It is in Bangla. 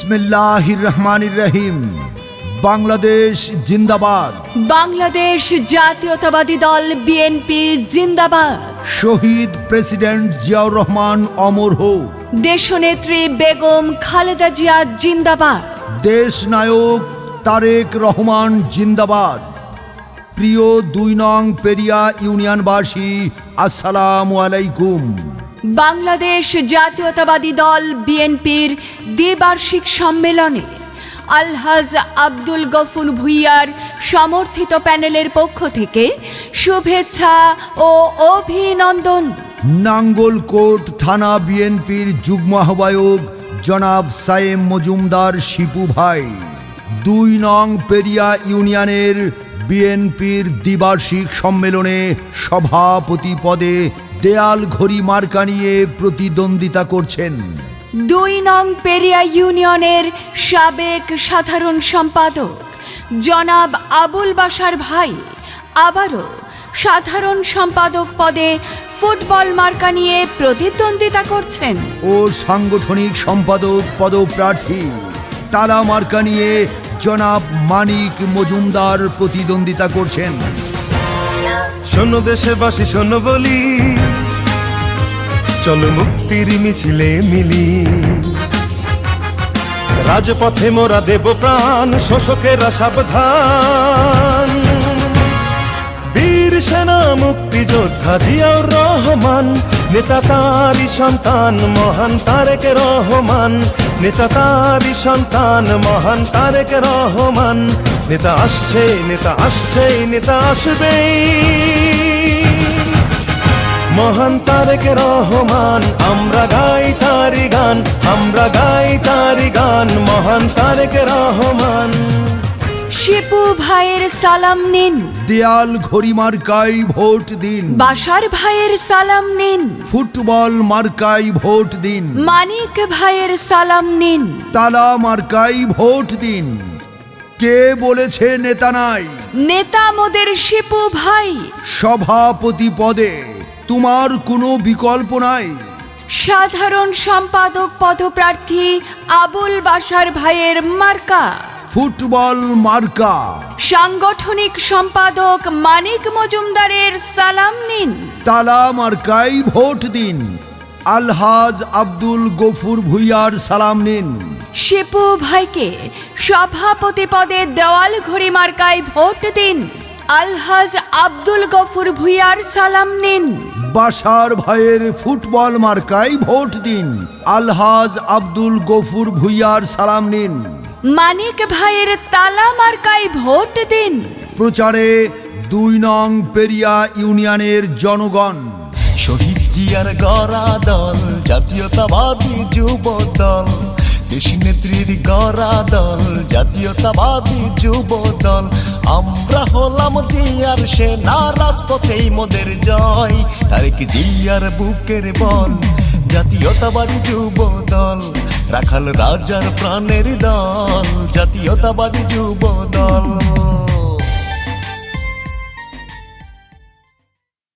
বিসমিল্লাহির রহমানির রহিম। বাংলাদেশ জিন্দাবাদ। বাংলাদেশ জাতীয়তাবাদী দল বিএনপি জিন্দাবাদ। শহীদ প্রেসিডেন্ট জিয়াউর রহমান অমর হোক। দেশনেত্রী বেগম খালেদা জিয়া জিন্দাবাদ। দেশ নায়ক তারেক রহমান জিন্দাবাদ। প্রিয় ২ নং পেরিয়া ইউনিয়নবাসী, আসসালামু আলাইকুম। বাংলাদেশ জাতীয়তাবাদী দল বিএনপির দ্বিবার্ষিক সম্মেলনে আলহাজ আব্দুল গফুর ভূঁইয়ার সমর্থিত প্যানেলের পক্ষ থেকে শুভেচ্ছা ও অভিনন্দন। নাঙ্গলকোট থানা বিএনপির যুগ্ম আহ্বায়ক জনাব সায়েম মজুমদার শিপু ভাই, ২ নং পেরিয়া ইউনিয়নের বিএনপির দ্বিবার্ষিক সম্মেলনে সভাপতি পদে দেয়াল ঘড়ি মার্কা নিয়ে প্রতিদ্বন্দ্বিতা করছেন। ২ নং পেরিয়া ইউনিয়নের সাবেক সাধারণ সম্পাদক জনাব আবুল বাশার ভাই আবারও সাধারণ সম্পাদক পদে ফুটবল মার্কা নিয়ে প্রতিদ্বন্দ্বিতা করছেন ও সাংগঠনিক সম্পাদক পদপ্রার্থী তালা মার্কা নিয়ে জনাব মানিক মজুমদার প্রতিদ্বন্দ্বিতা করছেন। শোনো দেশবাসী শোনো বলি, চলো মুক্তির মিছিলে মিলি। রাজপথে মোরা দেব প্রাণ, শোষকেরা সাবধান। বীর সেনা মুক্তিযোদ্ধা জিয়াউর রহমান, নেতা তারই সন্তান মহান তারেক রহমান। নেতা তারই সন্তান মহান তারেক রহমান। নেতা আসছে, নেতা আসছে, নেতা আসবেই। মহান তারেক রহমান, আমরা গাই তারি গান, আমরা গাই তারি গান। মহান তারেক রহমান। শিপু ভাইয়ের সালাম নিন, দেয়াল ঘড়ি মার্কায় ভোট দিন। বাশার ভাইয়ের সালাম নিন, ফুটবল মার্কায় ভোট দিন। মানিক ভাইয়ের সালাম নিন, তালা মার্কায় ভোট দিন। কে বলেছে নেতা নাই? নেতা মোদের শিপু ভাই। সভাপতি পদে তোমার কোনো বিকল্প নাই। সাধারণ সম্পাদক পদপ্রার্থী আবুল বাশার ভাইয়ের মার্কা ফুটবল মার্কা। সাংগঠনিক সম্পাদক মানিক মজুমদারের সালাম নিন, তালা মার্কায় ভোট দিন। আলহাজ আব্দুল গফুর ভূঁইয়ার সালাম নিন। শিপু ভাইকে সভাপতি পদে দেওয়াল ঘড়ি মার্কায় ভোট দিন। আলহাজ আব্দুল গফুর ভূঁইয়ার সালাম নিন। বাশার ভাইয়ের ফুটবল মার্কায় ভোট দিন। আলহাজ আব্দুল গফুর ভূঁইয়ার সালাম নিন। মানিক ভাইয়ের তালা মার্কায় ভোট দিন। প্রচারে ২ নং পেরিয়া ইউনিয়নের জনগণ। শহীদ জিয়ার গড়া দল, জাতীয়তাবাদী যুব দল। দেশী নেত্রীর গড়া দল, জাতীয়তাবাদী যুব দল। আমরা হলাম জিয়ার সেনা, রাজপথেই মোদের জয়। তারেক জিয়ার বুকের বল, জাতীয়তাবাদী যুব দল। রাখাল রাজার প্রাণের দল, জাতীয়তাবাদী যুব দল।